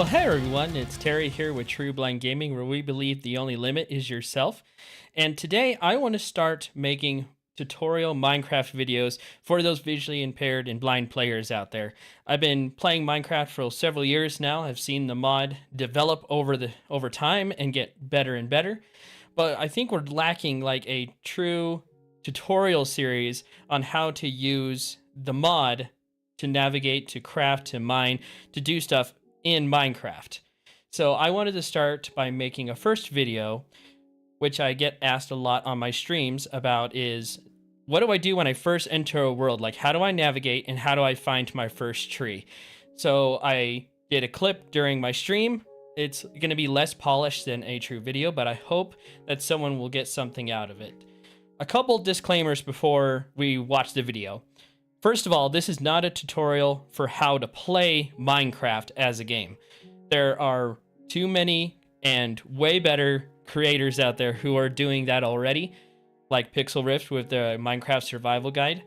Well, hey everyone, it's Terry here with True Blind Gaming, where we believe the only limit is yourself. And today I want to start making tutorial Minecraft videos for those visually impaired and blind players out there. I've been playing Minecraft for several years now. I've seen the mod develop over time and get better and better. But I think we're lacking like a true tutorial series on how to use the mod to navigate, to craft, to mine, to do stuff in Minecraft. So I wanted to start by making a first video, which I get asked a lot on my streams about, is what do I do when I first enter a world? Like, how do I navigate and how do I find my first tree? So I did a clip during my stream. It's going to be less polished than a true video, but I hope that someone will get something out of it. A couple disclaimers before we watch the video. First of all, this is not a tutorial for how to play Minecraft as a game. There are too many and way better creators out there who are doing that already, like Pixel Rift with the Minecraft survival guide.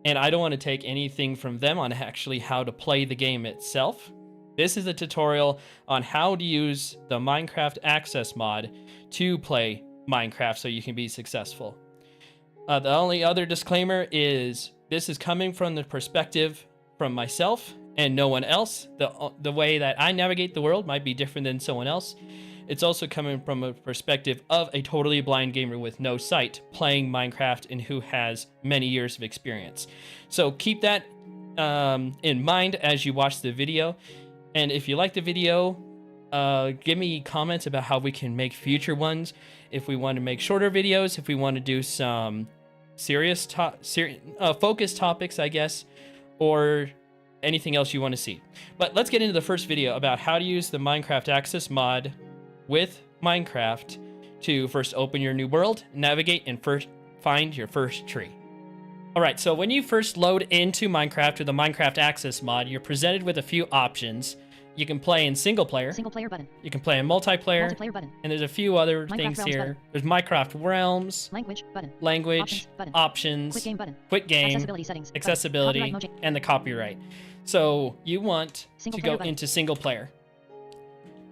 And I don't want to take anything from them on actually how to play the game itself. This is a tutorial on how to use the Minecraft Access mod to play Minecraft so you can be successful. The only other disclaimer is this is coming from the perspective from myself and no one else. The way that I navigate the world might be different than someone else. It's also coming from a perspective of a totally blind gamer with no sight playing Minecraft and who has many years of experience. So keep that in mind as you watch the video. And if you like the video, give me comments about how we can make future ones. If we want to make shorter videos, if we want to do some serious focused topics, I guess, or anything else you want to see. But let's get into the first video about how to use the Minecraft Access mod with Minecraft to first open your new world, navigate, and first find your first tree. Alright, so when you first load into Minecraft with the Minecraft Access mod, you're presented with a few options. You can play in single player button. You can play in multiplayer Button. And there's a few other Minecraft things Realms here. button. There's Minecraft Realms, Language button. language, Options options, button. Quick game button. quick game, Accessibility settings. accessibility, Button. Copyright and the copyright. So you want Single to player go button. into single player.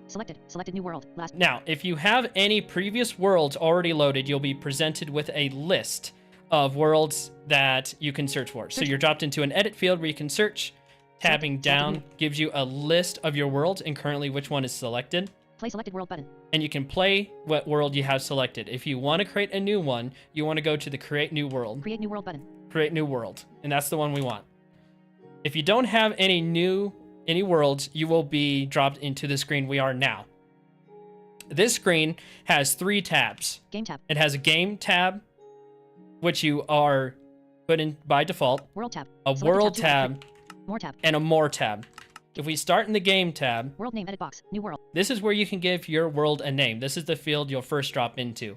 Selected new world. Last. Now, if you have any previous worlds already loaded, you'll be presented with a list of worlds that you can search for. So you're dropped into an edit field where you can search. Tabbing down gives you a list of your worlds and currently which one is selected. Play selected world button. And you can play what world you have selected. If you want to create a new one, you want to go to the Create New World. Create new world button. Create New World. And that's the one we want. If you don't have any worlds, you will be dropped into the screen we are now. This screen has 3 tabs. Game tab. It has a Game tab, which you are put in by default. World tab. A Selected World tab. tab. More tab. And a More tab. If we start in the Game tab, World name edit box. New world. this is where you can give your world a name. This is the field you'll first drop into.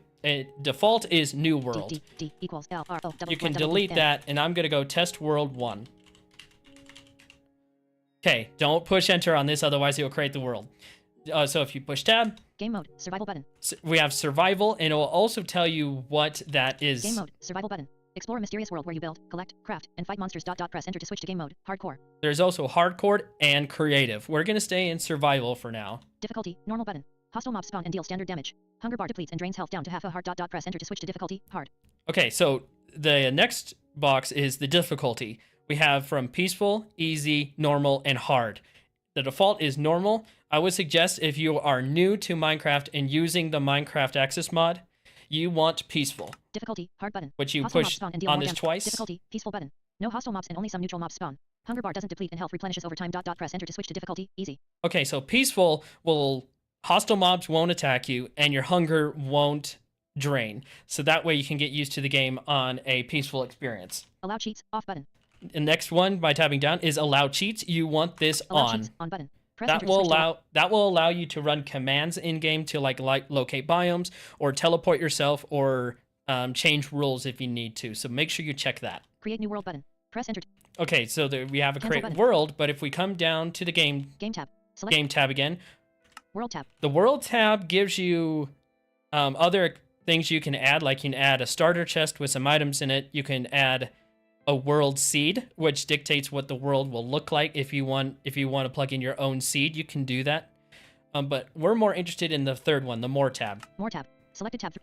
Default is New World. D equals L R O. You can delete that, and I'm going to go Test World 1. Okay, don't push Enter on this, otherwise it will create the world. So if you push Tab, Game mode. Survival button. we have Survival, and it will also tell you what that is. Game mode. Survival button. Explore a mysterious world where you build, collect, craft, and fight monsters. Press Enter to switch to game mode. Hardcore. There's also Hardcore and Creative. We're going to stay in Survival for now. Difficulty. Normal button. Hostile mobs spawn and deal standard damage. Hunger bar depletes and drains health down to half a heart. Press Enter to switch to difficulty. Hard. Okay, so the next box is the difficulty. We have from Peaceful, Easy, Normal, and Hard. The default is Normal. I would suggest if you are new to Minecraft and using the Minecraft Access mod, you want Peaceful. Difficulty. Hard button. Which you Hostile push mobs spawn and deal on more this damage. twice. Difficulty. Peaceful button. No hostile mobs and only some neutral mobs spawn. Hunger bar doesn't deplete and health replenishes over time. Press Enter to switch to difficulty. Easy. Okay, so Peaceful hostile mobs won't attack you and your hunger won't drain. So that way you can get used to the game on a peaceful experience. Allow cheats. Off button. The next one, by tapping down, is Allow Cheats. You want this Allow on. cheats. On button. Press That Enter to switch to will allow you to run commands in game to like locate biomes or teleport yourself or change rules if you need to. So make sure you check that. Create new world button. Press Enter. Okay, so we have a Cancel create button. world, but if we come down to the game Tab. Select game tab again, world tab. the world tab gives you other things you can add. Like you can add a starter chest with some items in it. You can add a world seed, which dictates what the world will look like. If you want to plug in your own seed, you can do that. But we're more interested in the third one, the More tab. More tab. Selected tab.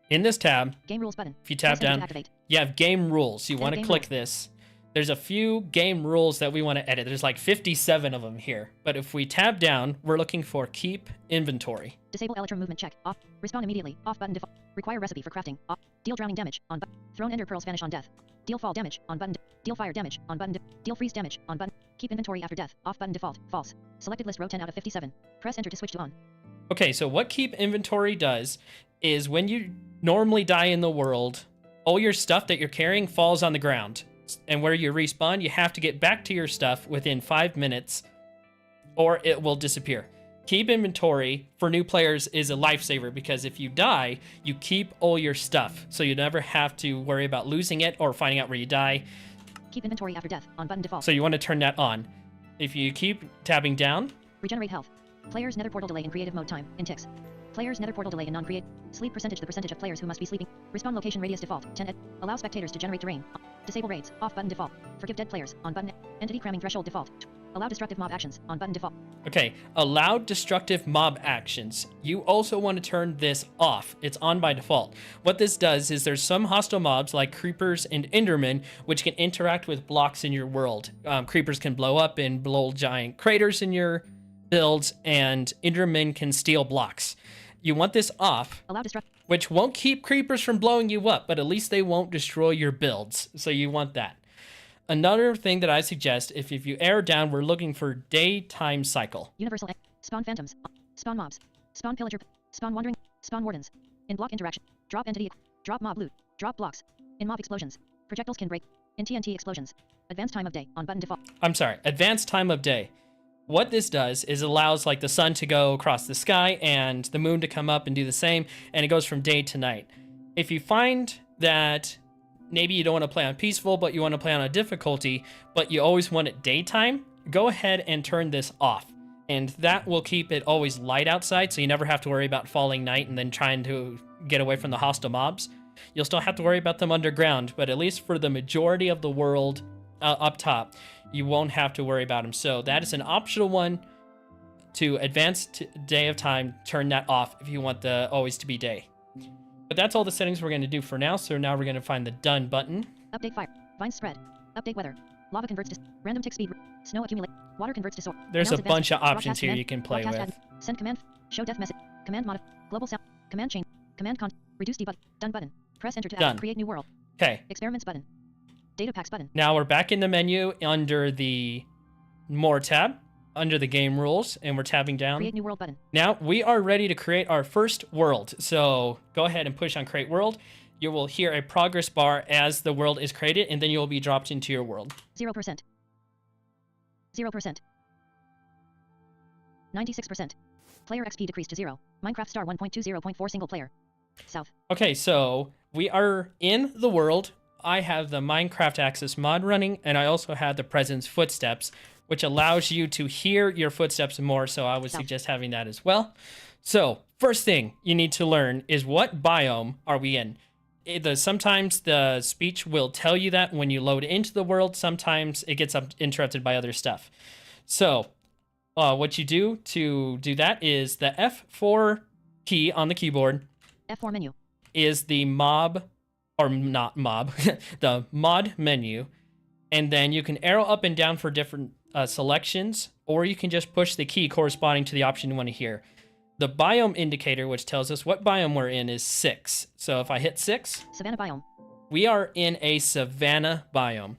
In this tab, Game rules button. if you tab Press enter to down, activate. you have game rules. You want to game click rules. this. There's a few game rules that we want to edit. There's like 57 of them here. But if we tab down, we're looking for keep inventory. Disable Elytra movement check. Off. Respawn immediately. Off button default. Require recipe for crafting. Off. Deal drowning damage. On button. Thrown ender pearls vanish on death. Deal fall damage. On button. Deal fire damage. On button. Deal freeze damage. On button. Keep inventory after death. Off button default. False. Selected list row 10 out of 57. Press enter to switch to on. Okay, so what keep inventory does is when you normally die in the world, all your stuff that you're carrying falls on the ground. And where you respawn, you have to get back to your stuff within 5 minutes or it will disappear. Keep inventory for new players is a lifesaver because if you die, you keep all your stuff. So you never have to worry about losing it or finding out where you die. Keep inventory after death. On button default. So you want to turn that on. If you keep tabbing down, regenerate health. Players nether portal delay in creative mode time. In ticks. Players nether portal delay in non-create. Sleep percentage the percentage of players who must be sleeping. Respawn location radius default. 10 ed. Allow spectators to generate terrain. Disable raids. Off button default. Forgive dead players. On button. Entity cramming threshold default. Allow destructive mob actions. On button default. Okay, allow destructive mob actions. You also want to turn this off. It's on by default. What this does is there's some hostile mobs like creepers and endermen which can interact with blocks in your world. Creepers can blow up and blow giant craters in your builds, and endermen can steal blocks. You want this off, which won't keep creepers from blowing you up, but at least they won't destroy your builds. So you want that. Another thing that I suggest, if you arrow down, we're looking for daytime cycle. Universal spawn phantoms, spawn mobs, spawn pillager, spawn wandering, spawn wardens. In block interaction, drop entity, drop mob loot, drop blocks. In mob explosions, projectiles can break. In TNT explosions, advanced time of day on button default. I'm sorry, advanced time of day. What this does is allows like the sun to go across the sky and the moon to come up and do the same, and it goes from day to night. If you find that maybe you don't want to play on peaceful, but you want to play on a difficulty, but you always want it daytime, go ahead and turn this off. And that will keep it always light outside, so you never have to worry about falling night and then trying to get away from the hostile mobs. You'll still have to worry about them underground, but at least for the majority of the world up top, you won't have to worry about them. So that is an optional one to advanced day of time. Turn that off if you want the always to be day. But that's all the settings we're going to do for now. So now we're going to find the done button. Update fire. Vines spread. Update weather. Lava converts to random tick speed. Snow accumulate. Water converts to soil. There's a bunch of options here you can play with. Send command. Show death message. Command modify. Global sound. Command chain. Command con. Reduce debug. Done button. Press enter to Done. Create new world. Okay. Experiments button. Data packs button. Now we're back in the menu under the More tab, under the game rules, and we're tabbing down. Create new world button. Now we are ready to create our first world. So go ahead and push on create world. You will hear a progress bar as the world is created, and then you will be dropped into your world. 0%. 0%. 96%. Player XP decreased to 0. Minecraft star 1.20.4 single player. South. Okay, so we are in the world. I have the Minecraft Access mod running, and I also have the Presence Footsteps, which allows you to hear your footsteps more, so I would suggest having that as well. So, first thing you need to learn is what biome are we in? Sometimes the speech will tell you that when you load into the world. Sometimes it gets interrupted by other stuff. So, what you do to do that is the F4 key on the keyboard. F4 menu. Is the mob, or not mob, the mod menu. And then you can arrow up and down for different selections, or you can just push the key corresponding to the option you want to hear. The biome indicator, which tells us what biome we're in, is 6. So if I hit 6, Savanna biome. We are in a savanna biome.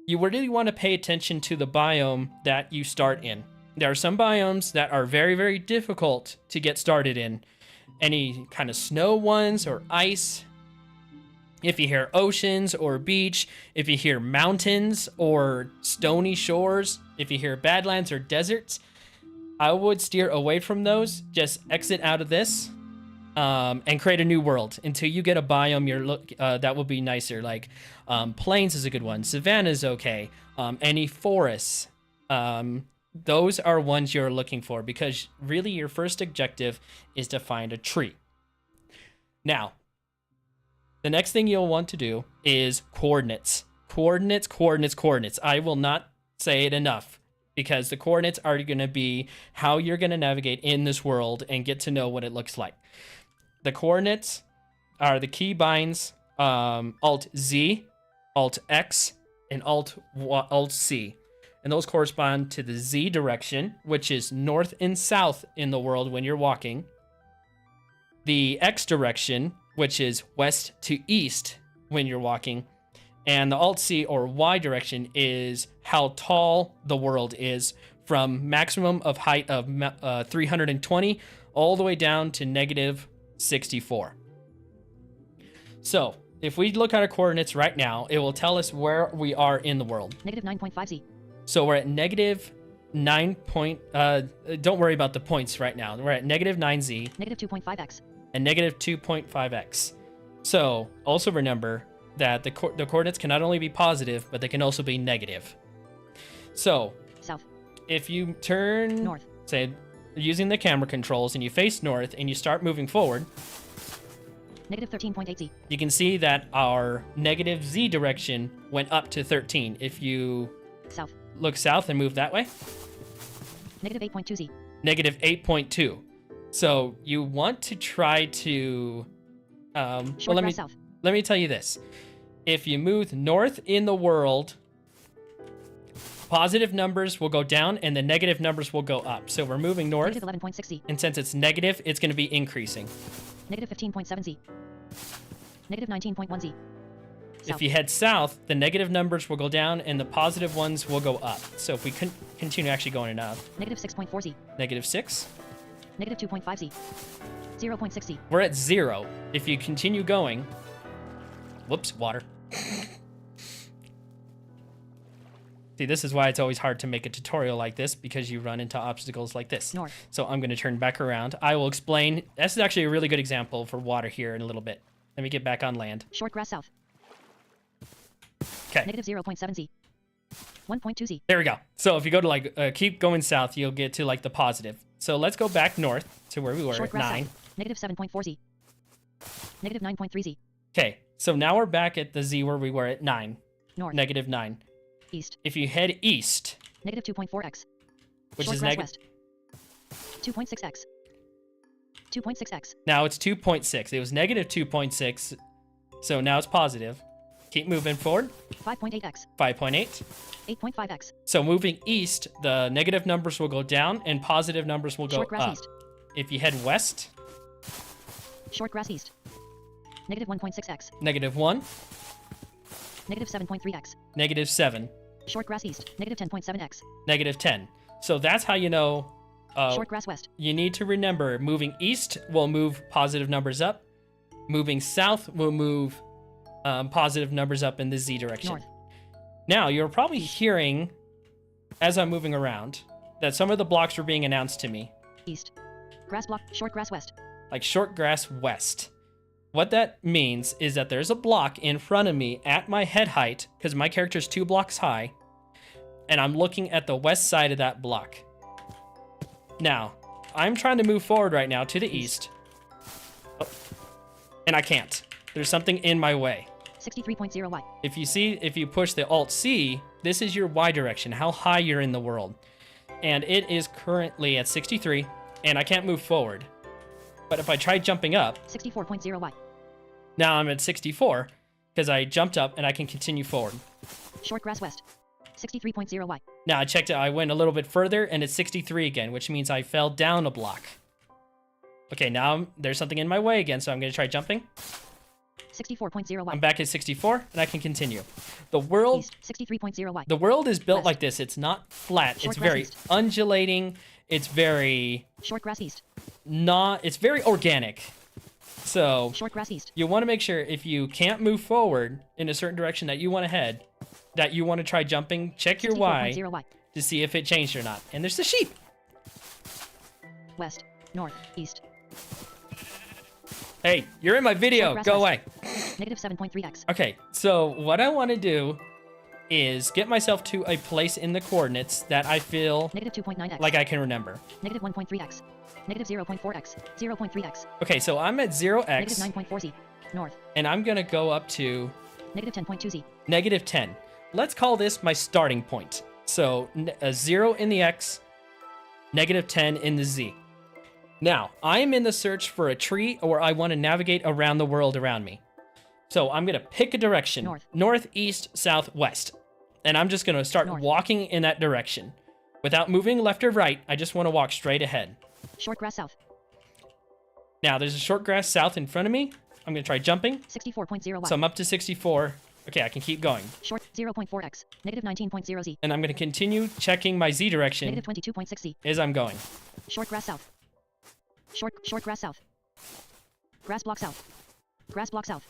You really want to pay attention to the biome that you start in. There are some biomes that are very, very difficult to get started in. Any kind of snow ones or ice. If you hear oceans or beach, if you hear mountains or stony shores, if you hear badlands or deserts, I would steer away from those. Just exit out of this and create a new world until you get a biome that will be nicer. Like plains is a good one. Savanna is okay. Any forests. Those are ones you're looking for because really your first objective is to find a tree. Now, the next thing you'll want to do is coordinates. Coordinates. I will not say it enough because the coordinates are going to be how you're going to navigate in this world and get to know what it looks like. The coordinates are the key binds, Alt Z, Alt X, and Alt C. And those correspond to the Z direction, which is north and south in the world when you're walking. The X direction, which is west to east when you're walking. And the Alt C or Y direction is how tall the world is, from maximum of height of 320 all the way down to negative 64. So if we look at our coordinates right now, it will tell us where we are in the world. Negative 9.5Z. So we're at negative 9 point, don't worry about the points right now. We're at negative 9Z. Negative 2.5X. And negative 2.5X. So also remember that the coordinates can not only be positive, but they can also be negative. So South. If you turn north, say using the camera controls, and you face north and you start moving forward, negative 13.8Z. You can see that our negative Z direction went up to 13. If you south, look south and move that way, negative 8.2Z. Negative 8.2. So you want to try to let me tell you this. If you move north in the world, positive numbers will go down and the negative numbers will go up. So we're moving north. Negative 11.6Z. And since it's negative, it's going to be increasing. Negative 15.7Z. Negative 19.1Z. If you head south, the negative numbers will go down and the positive ones will go up. So if we continue actually going up. Negative 6.4Z. Negative 6. Negative 2.5Z. 0.6Z. We're at 0. If you continue going... Whoops, water. See, this is why it's always hard to make a tutorial like this, because you run into obstacles like this. North. So I'm going to turn back around. I will explain. This is actually a really good example for water here in a little bit. Let me get back on land. Short grass south. Okay. Negative 0.7Z. 1.2Z. There we go. So if you go to keep going south, you'll get to the positive. So let's go back north to where we were Short at grass 9. south. Negative 7.4Z. Negative 9.3Z. Okay. So now we're back at the Z where we were at 9. North. Negative 9. East. If you head east. Negative 2.4X. Which Short is grass negative. west. 2.6X. 2.6X. Now it's 2.6. It was negative 2.6. So now it's positive. Keep moving forward. 5.8X. 5.8. 8.5X. So moving east, the negative numbers will go down and positive numbers will go Short grass up. east. If you head west. Short grass east. Negative 1.6X. Negative 1. Negative 7.3X. Negative 7. Short grass east. Negative 10.7X. Negative 10. So that's how you know. Short grass west. You need to remember, moving east will move positive numbers up. Moving south will move positive numbers up in the Z direction. North. Now, you're probably hearing, as I'm moving around, that some of the blocks are being announced to me. East. Grass block. Short grass west. Like short grass west. What that means is that there's a block in front of me at my head height, because my character's 2 blocks high, and I'm looking at the west side of that block. Now, I'm trying to move forward right now to the east. Oh, and I can't. There's something in my way. 63.0Y. If you push the Alt C, this is your Y direction, how high you're in the world. And it is currently at 63, and I can't move forward. But if I try jumping up, 64.0Y. now I'm at 64, because I jumped up and I can continue forward. Short grass west. 63.0Y. Now I checked it, I went a little bit further, and it's 63 again, which means I fell down a block. Okay, now there's something in my way again, so I'm going to try jumping. 64.0Y. I'm back at 64, and I can continue. The world... East. 63.0Y. The world is built West. like this. It's not flat. Short It's grass very east. undulating. It's very... Short grass east. It's very organic. So Short grass east. you want to make sure if you can't move forward in a certain direction that you want to head, that you want to try jumping, check your Y 64.0Y. to see if it changed or not. And there's the sheep. West. North. East. Hey, you're in my video. Short grass Go west. away. Negative 7.3X. Okay, so what I want to do is get myself to a place in the coordinates that I feel Negative 2.9X. like I can remember. Negative 1.3X. Negative 0.4X. 0.3X. Okay, so I'm at 0x. Negative 9.4Z. North. And I'm going to go up to Negative 10.2Z. negative 10. Let's call this my starting point. So a 0 in the X, -10 in the Z. Now, I am in the search for a tree or I want to navigate around the world around me. So I'm going to pick a direction. North, east, south, west. And I'm just going to start walking in that direction. Without moving left or right, I just want to walk straight ahead. Short grass south. Now, there's a short grass south in front of me. I'm going to try jumping. 64.0 Y. So I'm up to 64. Okay, I can keep going. Short 0.4x. -19.0 Z. And I'm going to continue checking my Z direction. -22.6 Z. As I'm going. Short grass south. Short grass south. Grass block south. Grass block south.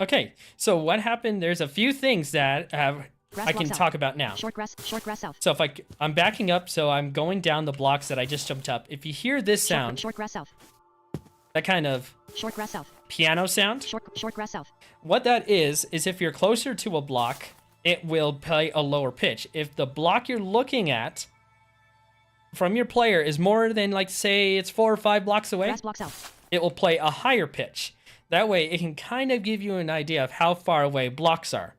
Okay, so what happened? There's a few things that I can talk about now. Short grass south. So if I'm backing up, so I'm going down the blocks that I just jumped up. If you hear this sound, Short grass south. that kind of Short grass south. piano sound, Short grass south. what that is if you're closer to a block, it will play a lower pitch. If the block you're looking at from your player is more than, like, say it's 4 or 5 blocks away, Grass block south. it will play a higher pitch. That way, it can kind of give you an idea of how far away blocks are.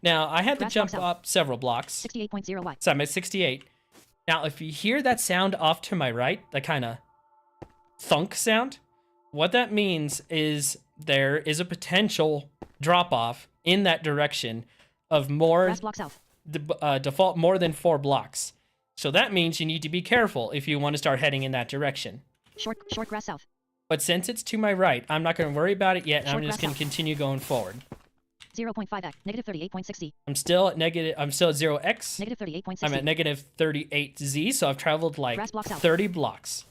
Now, I had to jump up several blocks. 68.0 Y. So I'm at 68. Now, if you hear that sound off to my right, that kind of thunk sound, what that means is there is a potential drop-off in that direction of more Grass block south. default more than 4 blocks. So that means you need to be careful if you want to start heading in that direction. Short grass south. But since it's to my right, I'm not going to worry about it yet, and I'm Short just grass going to continue going forward. 0.5x. -38.6 Z. I'm still at 0x. -38.6 I'm at -38Z, so I've traveled like Grass block south. 30 blocks.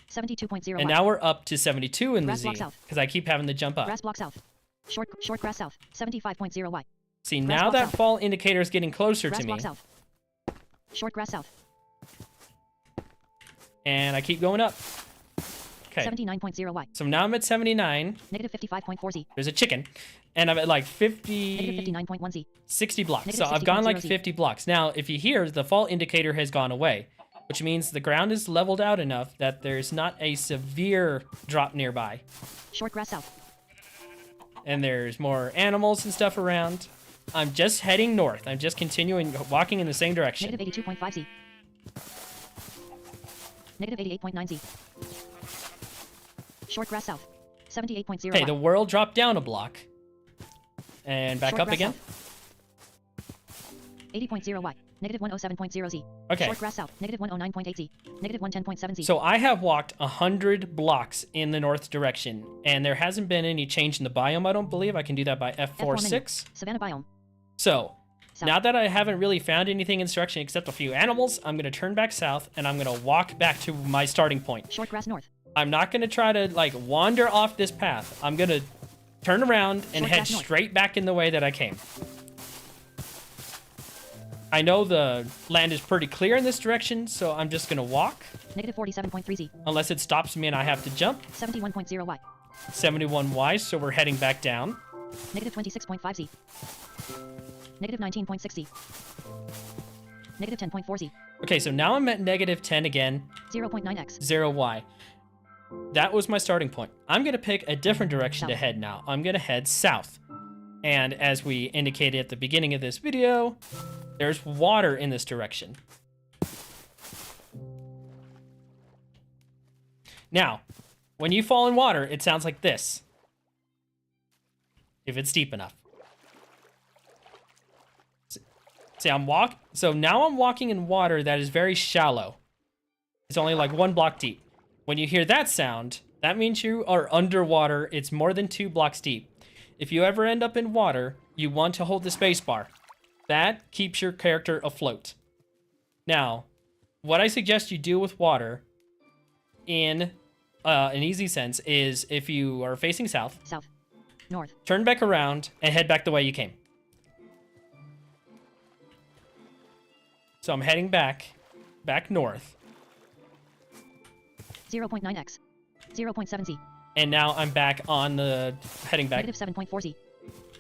72.0 And Y. now we're up to 72 in the Grass Z, block south. because I keep having to jump up. Grass block south. Short grass south. 75.0 Y. See, Grass now block that south. fall indicator is getting closer Grass to me, block south. Short grass south. and I keep going up. Okay, 79.0 Y. so now I'm at 79. -55.4 Z. There's a chicken, and I'm at like 50, -59.1 Z. 60 blocks. Negative So I've gone like 60.0 Z. 50 blocks. Now, if you hear, the fall indicator has gone away, which means the ground is leveled out enough that there's not a severe drop nearby. Short grass south. And there's more animals and stuff around. I'm just heading north. I'm just continuing walking in the same direction. -82.5 Z. -88.9 Z. Short grass south. 78.0 Okay, Y. the world dropped down a block. And back Short up grass again. south. 80.0 Y. -107.0 Z. Okay. Short grass south. -109.8 Z. -110.7 Z. So I have walked 100 blocks in the north direction, and there hasn't been any change in the biome, I don't believe. I can do that by F4 menu. F46. Savannah biome. So, South. now that I haven't really found anything in this direction except a few animals, I'm going to turn back south, and I'm going to walk back to my starting point. Short grass north. I'm not going to try to, like, wander off this path. I'm going to turn around and Short head grass north. straight back in the way that I came. I know the land is pretty clear in this direction, so I'm just going to walk, -47.3 Z. unless it stops me and I have to jump. 71.0 Y. 71Y, so we're heading back down. -26.5 Z. -19.6 Z. -10.4 Z. Okay, so now I'm at -10 again, 0.9x. 0Y. That was my starting point. I'm going to pick a different direction to South. head now. I'm going to head south. And as we indicated at the beginning of this video, there's water in this direction. Now, when you fall in water, it sounds like this. If it's deep enough. See, so now I'm walking in water that is very shallow. It's only like 1 block deep. When you hear that sound, that means you are underwater. It's more than 2 blocks deep. If you ever end up in water, you want to hold the space bar. That keeps your character afloat. Now, what I suggest you do with water in an easy sense is if you are facing south, South. North. turn back around and head back the way you came. So I'm heading back north. 0.9x. 0.7 Z. And now I'm back on the heading back. -7.4 Z.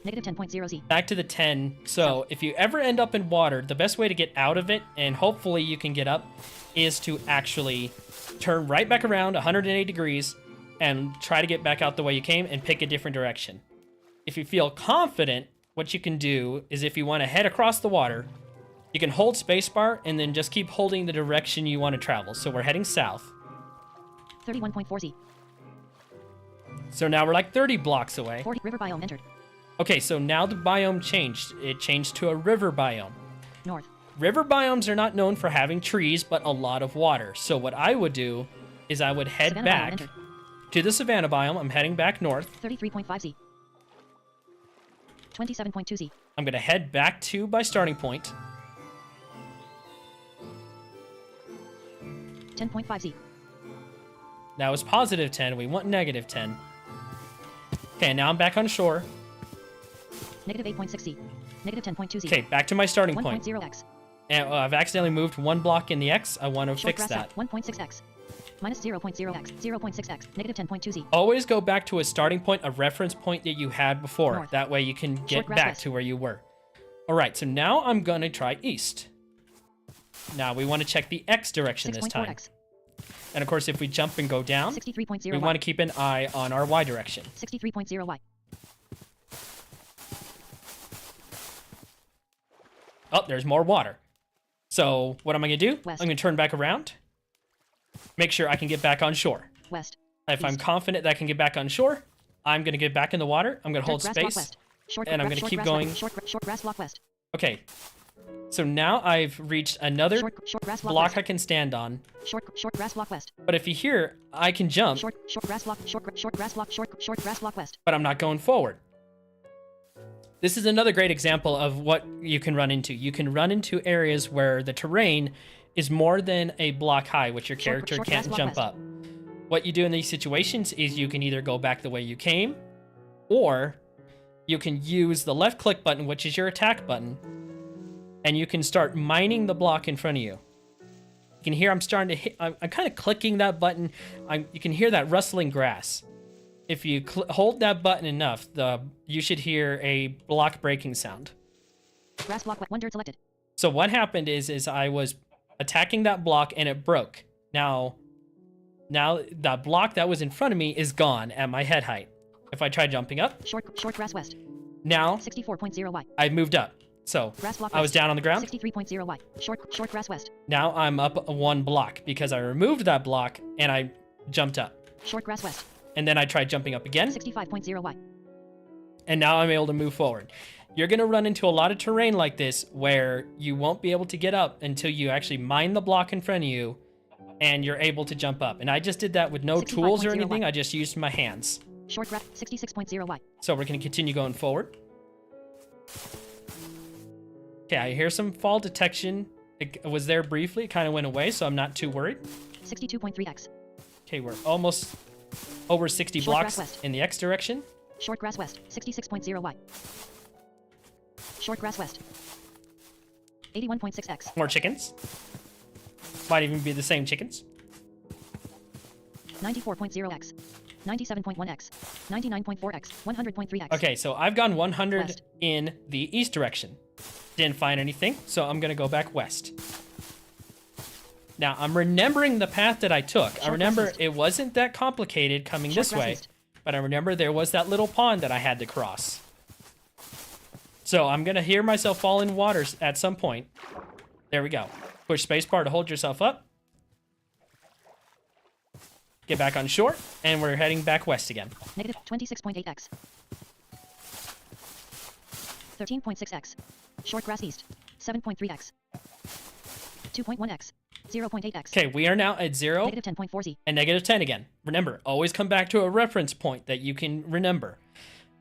-10.0 Z. Back to the 10. So if you ever end up in water, the best way to get out of it, and hopefully you can get up, is to actually turn right back around 180 degrees and try to get back out the way you came and pick a different direction. If you feel confident, what you can do is if you want to head across the water, You can hold spacebar and then just keep holding the direction you want to travel. So we're heading south. 31.4Z. So now we're like 30 blocks away. 40 river biome entered. Okay, so now the biome changed. It changed to a river biome. North. River biomes are not known for having trees, but a lot of water. So what I would do is I would head Savannah biome back entered. to the savanna biome. I'm heading back north. 33.5Z. 27.2Z. I'm going to head back to my starting point. 10.5Z. That was positive 10. We want negative 10. Okay, now I'm back on shore. Negative 8.6Z. Negative 10.2Z. Okay, back to my starting point. 1.0X. And I've accidentally moved one block in the X. I want to Short fix grass that. south. 1.6X. Minus 0.0X. 0.6X. Negative 10.2Z. Always go back to a starting point, a reference point that you had before. North. That way you can get Short grass back west. to where you were. All right, so now I'm going to try east. Now we want to check the X direction this time. 6.4X. And of course, if we jump and go down, 63.0Y. we want to keep an eye on our Y direction. 63.0Y. Oh, there's more water. So what am I going to do? West. I'm going to turn back around. Make sure I can get back on shore. West. If I'm East. confident that I can get back on shore, I'm going to get back in the water. I'm going to hold Dirt grass block space. west. Short and I'm gra- gonna short keep grass going. west. Short grass block west. Okay. So now I've reached another Short grass block block west. I can stand on. Short grass block west. But if you hear, I can jump, Short grass block. Short grass block. Short grass block west. but I'm not going forward. This is another great example of what you can run into. You can run into areas where the terrain is more than a block high, which your character short can't grass block jump west. up. What you do in these situations is you can either go back the way you came, or you can use the left click button, which is your attack button, and you can start mining the block in front of you. You can hear I'm starting to hit, I'm kind of clicking that button. You can hear that rustling grass. If you hold that button enough, you should hear a block breaking sound. Grass block west. 1 dirt selected. So what happened is I was attacking that block and it broke. Now that block that was in front of me is gone at my head height. If I try jumping up, Short grass west. now 64.0Y. I moved up. So Grass block I was west. down on the ground. 63.0Y. Short grass west. Now I'm up one block because I removed that block and I jumped up. Short grass west. And then I tried jumping up again, 65.0Y. and now I'm able to move forward. You're going to run into a lot of terrain like this where you won't be able to get up until you actually mine the block in front of you and you're able to jump up. And I just did that with no tools or 65.0Y. anything. I just used my hands. Short grass. 66.0Y. So we're going to continue going forward. Okay, I hear some fall detection. It was there briefly. It kind of went away, so I'm not too worried. 62.3X. Okay, we're almost over 60 Short grass blocks west. in the X direction. Short grass west. 66.0Y. Short grass west. 81.6X. More chickens. Might even be the same chickens. 94.0X. 97.1X. 99.4X. 100.3X. Okay, so I've gone 100 West. in the east direction. Didn't find anything, so I'm going to go back west. Now, I'm remembering the path that I took. I Short remember grass east. it wasn't that complicated coming Short this grass way, east. but I remember there was that little pond that I had to cross. So I'm going to hear myself fall in waters at some point. There we go. Push spacebar to hold yourself up. Get back on shore, and we're heading back west again. Negative 26.8X. 13.6X. Short grass east. 7.3X. 2.1X. 0.8X. Okay, we are now at 0 Negative 10.4Z. and negative 10 again. Remember, always come back to a reference point that you can remember.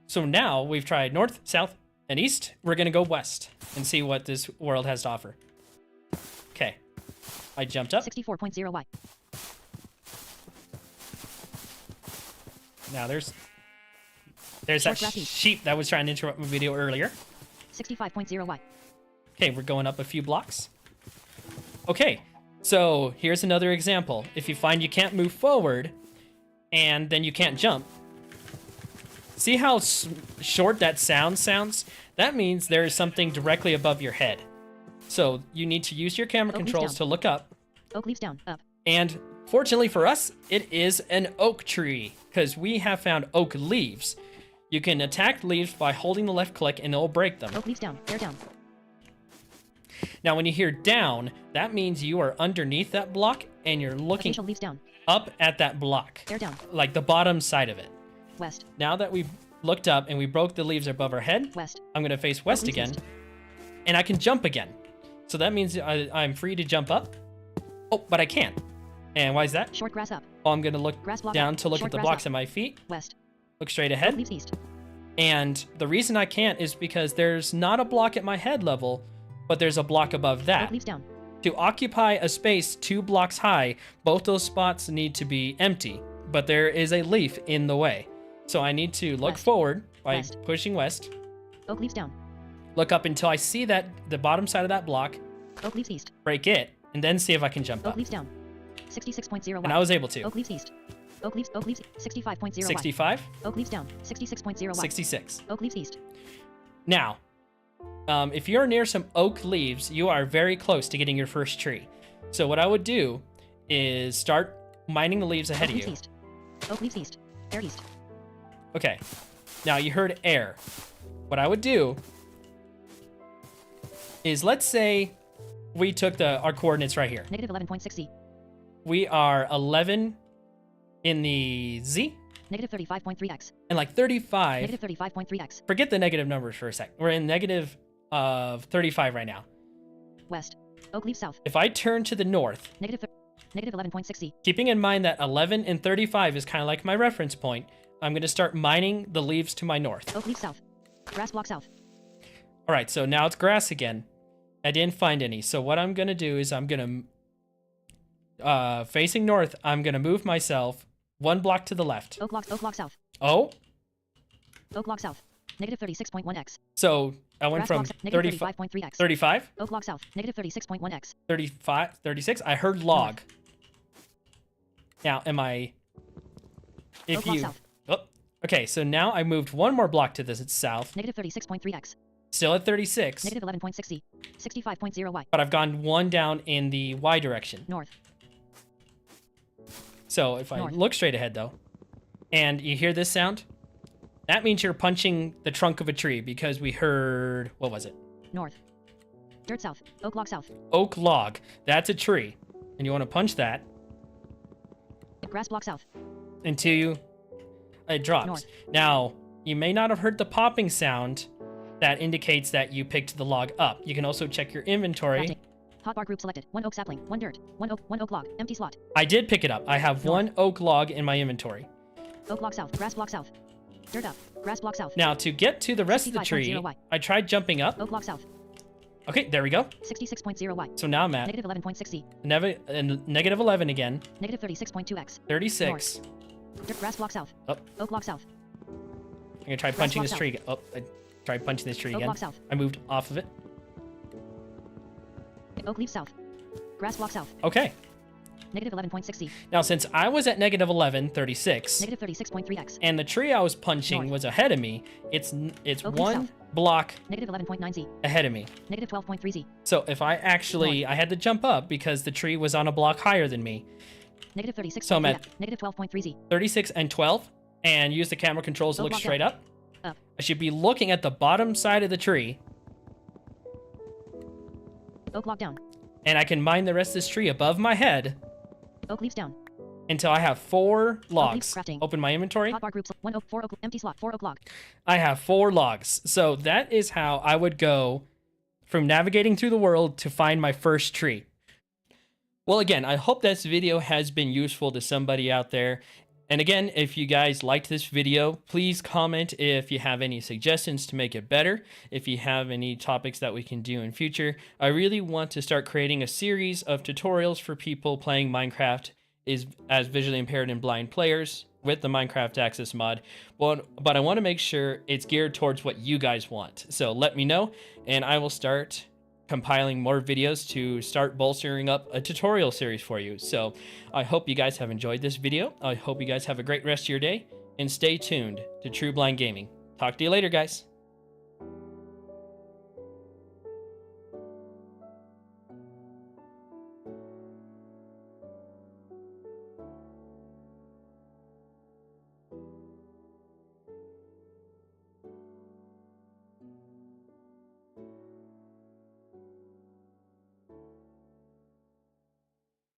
So now we've tried north, south, and east. We're going to go west and see what this world has to offer. Okay, I jumped up. 64.0Y. Now there's Short that grass east. sheep that was trying to interrupt my video earlier. 65.0Y. Okay, we're going up a few blocks. Okay, so here's another example. If you find you can't move forward and then you can't jump, see how short that sound sounds? That means there is something directly above your head. So you need to use your camera Oak leaves controls down. to look up. Oak leaves down. Up. And fortunately for us, it is an oak tree because we have found oak leaves. You can attack leaves by holding the left click and it'll break them. Oak leaves down. Air down. Now, when you hear down, that means you are underneath that block and you're looking Acacia leaves down. up at that block. Air down. Like the bottom side of it. West. Now that we've looked up and we broke the leaves above our head, West. I'm going to face west leaves again. east. And I can jump again. So that means I'm free to jump up. Oh, but I can't. And why is that? Short grass up. Oh, I'm going to look Grass block down up. to look Short at the grass blocks up. at my feet. West. Look straight Oak ahead. leaves east. And the reason I can't is because there's not a block at my head level, but there's a block above Oak that. leaves down. To occupy a space 2 blocks high, both those spots need to be empty, but there is a leaf in the way. So I need to look West. forward by West. pushing west, Oak leaves down. look up until I see that the bottom side of that block, Oak leaves east. break it, and then see if I can jump Oak up. leaves down. 66.0 And I was able to. Oak leaves east. Oak leaves 65.0 65, Oak leaves down. 66.0 66. Oak leaves east. Now, if you're near some oak leaves, you are very close to getting your first tree. So what I would do is start mining the leaves ahead Oak of leaves you. east. Oak leaves east. Air east. Okay. Now you heard air. What I would do is, let's say we took our coordinates right here. Negative 11.6 Z. We are 11 in the Z Negative 35.3 X. and like 35. Negative 35.3 X. Forget the negative numbers for a sec. We're in negative of 35 right now. West. Oak leaves south. If I turn to the north, Negative 11.6 Z. keeping in mind that 11 and 35 is kind of like my reference point, I'm going to start mining the leaves to my north. Oak leaves south. Grass block south. All right, so now it's grass again. I didn't find any. So what I'm going to do is I'm going to, facing north, I'm going to move myself 1 block to the left. Oak block south. Oh, Oak block south. Negative 36.1 X. so I went Grass from block negative 35, 35.3 X. 35, Oak block south. Negative 36.1 X. 35, 36. I heard log. Now, am I... If Oak block you... south. Oh, okay, so now I moved 1 more block to the south. Negative 36.3 X. Still at 36. Negative 11.6 Z. 65.0 Y. But I've gone 1 down in the Y direction. North. So if I North. look straight ahead, though, and you hear this sound, that means you're punching the trunk of a tree because we heard... What was it? North. Dirt south. Oak log south. Oak log. That's a tree. And you want to punch that Grass block south. until it drops. North. Now, you may not have heard the popping sound that indicates that you picked the log up. You can also check your inventory. Crafting. Hotbar group selected. 1 oak sapling. 1 dirt. 1 oak log. Empty slot. I did pick it up. I have 1 oak log in my inventory. Oak log south. Grass block south. Dirt up. Grass block south. Now, to get to the rest of the tree, 65.0 Y. I tried jumping up. Oak log south. Okay, there we go. 66.0 Y. So now I'm at Negative 11.6 Z. negative 11 again. Negative 36.2 X. 36. Dirt grass block south. Oh, Oak log south. I'm gonna try Grass punching block this south. tree. Oh, I tried punching this tree Oak again. block south. I moved off of it. Oak leaf south. Grass block south. Okay. Negative 11.6 Z. Now, since I was at negative 11, 36, Negative 36.3 X. and the tree I was punching North. was ahead of me, it's Oak leaf 1 south. block Negative 11.9 Z. ahead of me. Negative 12.3 Z. So if I actually, I had to jump up because the tree was on a block higher than me. Negative 36.3 So I'm at- X. Negative 12.3 Z. 36 and 12, and use the camera controls to Oak look block straight up. Up. I should be looking at the bottom side of the tree, Oak log down. and I can mine the rest of this tree above my head Oak leaves down. until I have 4 logs. crafting. Open my inventory. Hotbar groups. 1 oak. 4 oak. Empty slot. 4 oak log. I have 4 logs. So that is how I would go from navigating through the world to find my first tree. Well, again, I hope this video has been useful to somebody out there. And again, if you guys liked this video, please comment if you have any suggestions to make it better. If you have any topics that we can do in future. I really want to start creating a series of tutorials for people playing Minecraft as visually impaired and blind players with the Minecraft Access mod. But I want to make sure it's geared towards what you guys want. So let me know, and I will start compiling more videos to start bolstering up a tutorial series for you. So I hope you guys have enjoyed this video. I hope you guys have a great rest of your day, and stay tuned to True Blind Gaming. Talk to you later, guys.